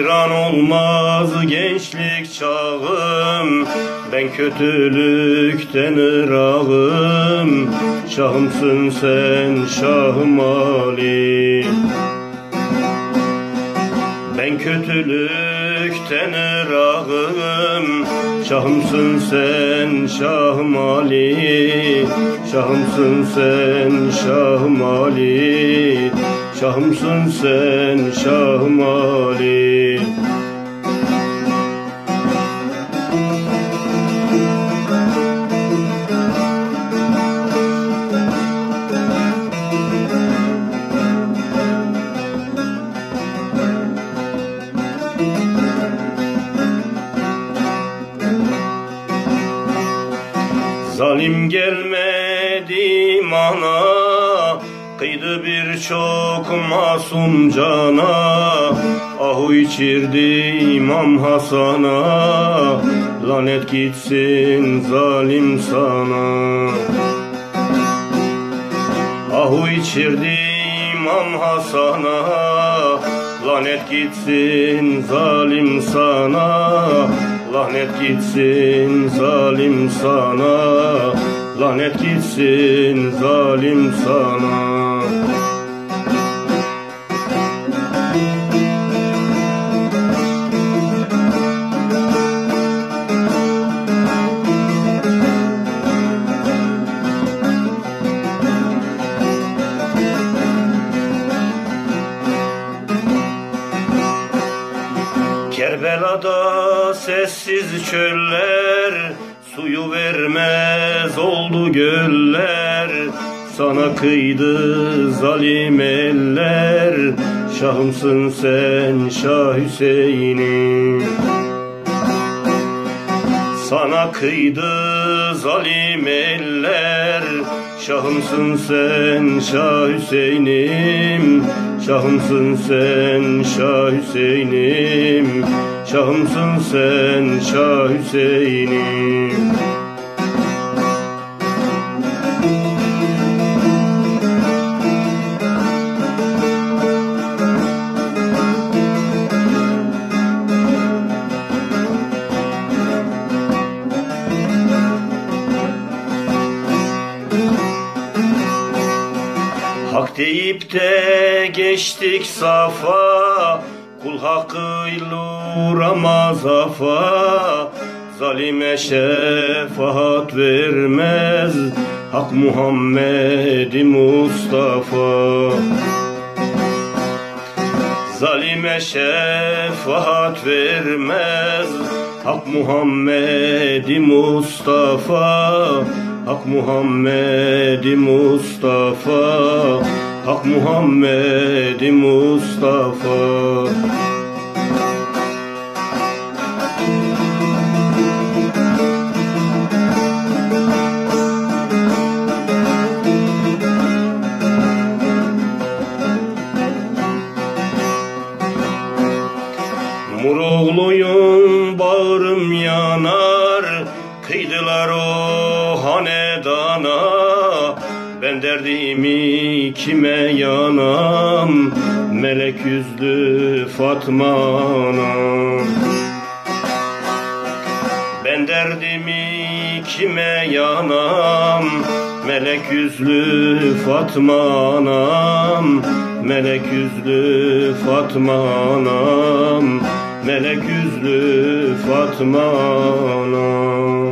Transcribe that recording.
Bir an olmaz gençlik çağım, ben kötülükten ırağım. Şahımsın sen Şah-ı Ali. Ben kötülükten ırağım, şahımsın sen Şah-ı Ali. Şahımsın sen Şah-ı Ali. Şahımsın sen Şah-ı Ali. Zalim gelmedi imana, kıydı birçok masum cana. Ahu içirdi İmam Hasan'a, lanet gitsin zalim sana. Ahu içirdi İmam Hasan'a, lanet gitsin zalim sana. Lanet gitsin zalim sana. Lanet gitsin zalim sana. Kerbela'da sessiz çöller, suyu vermez oldu göller. Sana kıydı zalim eller, şahımsın sen Şah Hüseyin'im. Sana kıydı zalim eller, şahımsın sen Şah Hüseyin'im. Şahımsın sen Şah Hüseyin'im. Şahımsın sen Şah Hüseyin'im. Hak deyip de geçtik safa, kul hakkıyla uğramaz afa. Zalime şefaat vermez Hak Muhammed-i Mustafa. Zalime şefaat vermez Hak Muhammed-i Mustafa. Hak Muhammed-i Mustafa. Hak Muhammed-i Mustafa. Muroğluyum bağrım yanar, kıydılar o hanedana. Ben derdimi kime yanam, melek yüzlü Fatma anam. Ben derdimi kime yanam, melek yüzlü Fatma anam. Melek yüzlü Fatma anam. Melek yüzlü Fatma anam.